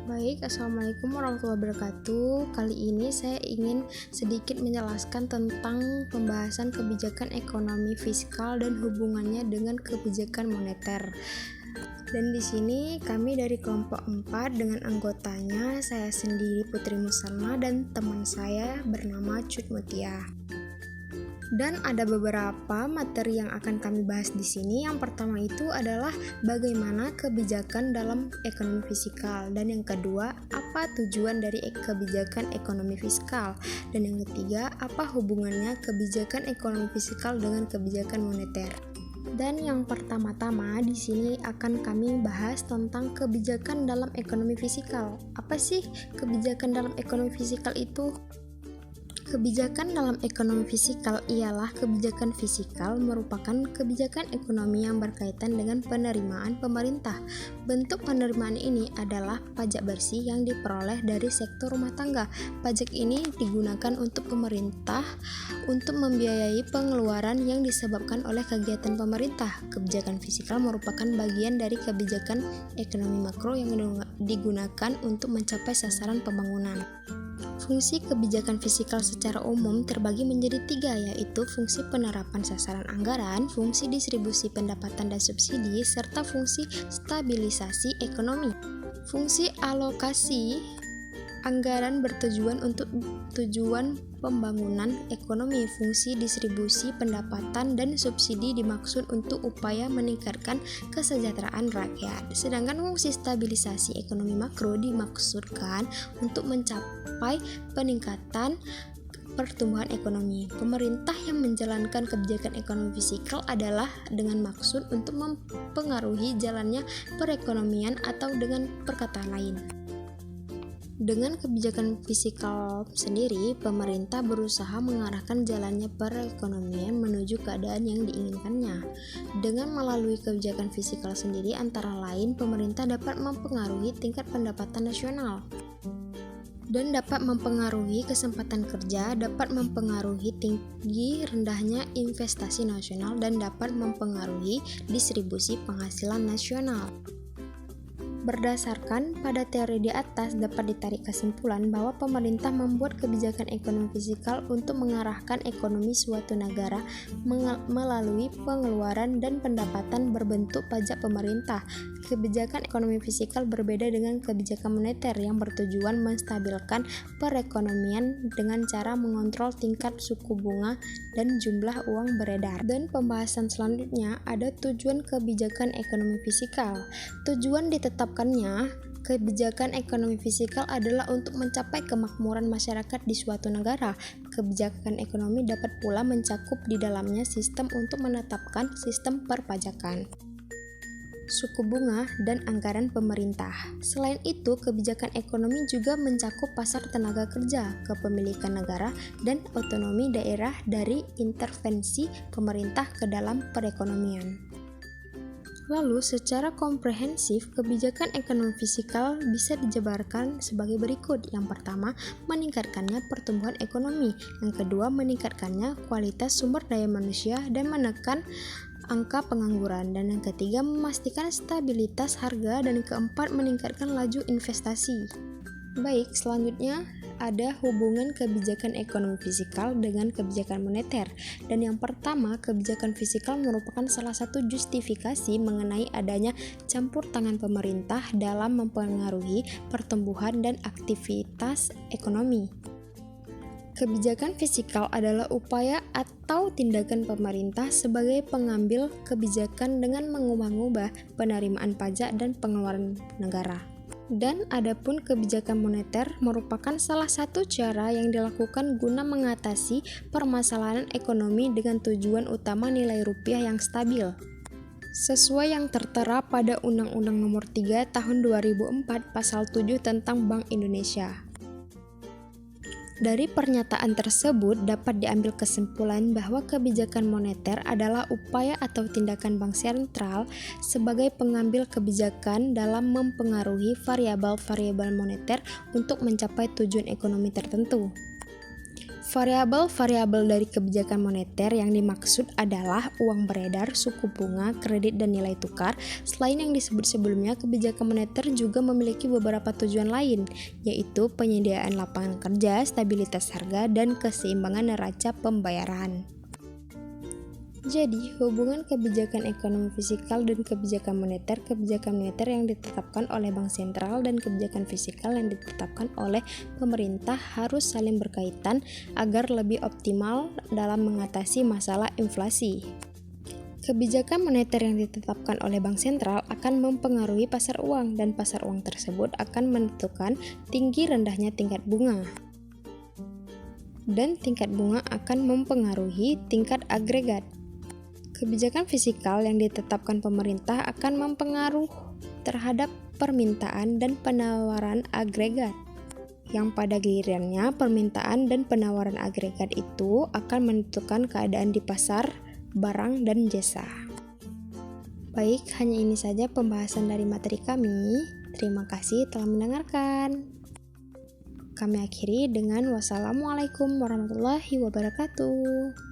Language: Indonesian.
Baik, Assalamualaikum warahmatullahi wabarakatuh. Kali ini saya ingin sedikit menjelaskan tentang pembahasan kebijakan ekonomi fiskal dan hubungannya dengan kebijakan moneter. Dan di sini kami dari kelompok 4 dengan anggotanya, saya sendiri Putri Musalma dan teman saya bernama Cut Mutia. Dan ada beberapa materi yang akan kami bahas di sini. Yang pertama itu adalah bagaimana kebijakan dalam ekonomi fiskal, dan yang kedua, apa tujuan dari kebijakan ekonomi fiskal, dan yang ketiga, apa hubungannya kebijakan ekonomi fiskal dengan kebijakan moneter. Dan yang pertama-tama di sini akan kami bahas tentang kebijakan dalam ekonomi fiskal. Apa sih kebijakan dalam ekonomi fiskal itu? Kebijakan dalam ekonomi fiskal ialah kebijakan fiskal merupakan kebijakan ekonomi yang berkaitan dengan penerimaan pemerintah. Bentuk penerimaan ini adalah pajak bersih yang diperoleh dari sektor rumah tangga. Pajak ini digunakan untuk pemerintah untuk membiayai pengeluaran yang disebabkan oleh kegiatan pemerintah. Kebijakan fiskal merupakan bagian dari kebijakan ekonomi makro yang digunakan untuk mencapai sasaran pembangunan. Fungsi kebijakan fiskal secara umum terbagi menjadi 3, yaitu fungsi penerapan sasaran anggaran, fungsi distribusi pendapatan dan subsidi, serta fungsi stabilisasi ekonomi. Fungsi alokasi anggaran bertujuan untuk tujuan pembangunan ekonomi. Fungsi distribusi pendapatan dan subsidi dimaksud untuk upaya meningkatkan kesejahteraan rakyat. Sedangkan fungsi stabilisasi ekonomi makro dimaksudkan untuk mencapai peningkatan pertumbuhan ekonomi. Pemerintah yang menjalankan kebijakan ekonomi fiskal adalah dengan maksud untuk mempengaruhi jalannya perekonomian, atau dengan perkataan lain, dengan kebijakan fiskal sendiri, pemerintah berusaha mengarahkan jalannya perekonomian menuju keadaan yang diinginkannya. Dengan melalui kebijakan fiskal sendiri, antara lain, pemerintah dapat mempengaruhi tingkat pendapatan nasional dan dapat mempengaruhi kesempatan kerja, dapat mempengaruhi tinggi rendahnya investasi nasional, dan dapat mempengaruhi distribusi penghasilan nasional. Berdasarkan pada teori di atas, dapat ditarik kesimpulan bahwa pemerintah membuat kebijakan ekonomi fiskal untuk mengarahkan ekonomi suatu negara melalui pengeluaran dan pendapatan berbentuk pajak pemerintah. Kebijakan ekonomi fiskal berbeda dengan kebijakan moneter yang bertujuan menstabilkan perekonomian dengan cara mengontrol tingkat suku bunga dan jumlah uang beredar. Dan pembahasan selanjutnya ada tujuan kebijakan ekonomi fiskal. Tujuan ditetapkannya kebijakan ekonomi fiskal adalah untuk mencapai kemakmuran masyarakat di suatu negara. Kebijakan ekonomi dapat pula mencakup di dalamnya sistem untuk menetapkan sistem perpajakan, suku bunga, dan anggaran pemerintah. Selain itu, kebijakan ekonomi juga mencakup pasar tenaga kerja, kepemilikan negara, dan otonomi daerah dari intervensi pemerintah ke dalam perekonomian. Lalu, secara komprehensif, kebijakan ekonomi fiskal bisa dijabarkan sebagai berikut. Yang pertama, meningkatkannya pertumbuhan ekonomi. Yang kedua, meningkatkannya kualitas sumber daya manusia dan menekan angka pengangguran. Dan yang ketiga, memastikan stabilitas harga. Dan yang keempat, meningkatkan laju investasi. Baik, selanjutnya ada hubungan kebijakan ekonomi fiskal dengan kebijakan moneter. Dan yang pertama, kebijakan fiskal merupakan salah satu justifikasi mengenai adanya campur tangan pemerintah dalam mempengaruhi pertumbuhan dan aktivitas ekonomi. Kebijakan fiskal adalah upaya atau tindakan pemerintah sebagai pengambil kebijakan dengan mengubah-ubah penerimaan pajak dan pengeluaran negara. Dan adapun kebijakan moneter merupakan salah satu cara yang dilakukan guna mengatasi permasalahan ekonomi dengan tujuan utama nilai rupiah yang stabil, sesuai yang tertera pada Undang-Undang Nomor 3 Tahun 2004 Pasal 7 tentang Bank Indonesia. Dari pernyataan tersebut dapat diambil kesimpulan bahwa kebijakan moneter adalah upaya atau tindakan bank sentral sebagai pengambil kebijakan dalam mempengaruhi variabel-variabel moneter untuk mencapai tujuan ekonomi tertentu. Variabel-variabel dari kebijakan moneter yang dimaksud adalah uang beredar, suku bunga, kredit, dan nilai tukar. Selain yang disebut sebelumnya, kebijakan moneter juga memiliki beberapa tujuan lain, yaitu penyediaan lapangan kerja, stabilitas harga, dan keseimbangan neraca pembayaran. Jadi, hubungan kebijakan ekonomi fiskal dan kebijakan moneter yang ditetapkan oleh bank sentral dan kebijakan fiskal yang ditetapkan oleh pemerintah harus saling berkaitan agar lebih optimal dalam mengatasi masalah inflasi. Kebijakan moneter yang ditetapkan oleh bank sentral akan mempengaruhi pasar uang, dan pasar uang tersebut akan menentukan tinggi rendahnya tingkat bunga. Dan tingkat bunga akan mempengaruhi tingkat agregat. Kebijakan fiskal yang ditetapkan pemerintah akan mempengaruhi terhadap permintaan dan penawaran agregat, yang pada gilirannya permintaan dan penawaran agregat itu akan menentukan keadaan di pasar barang dan jasa. Baik, hanya ini saja pembahasan dari materi kami. Terima kasih telah mendengarkan. Kami akhiri dengan wassalamualaikum warahmatullahi wabarakatuh.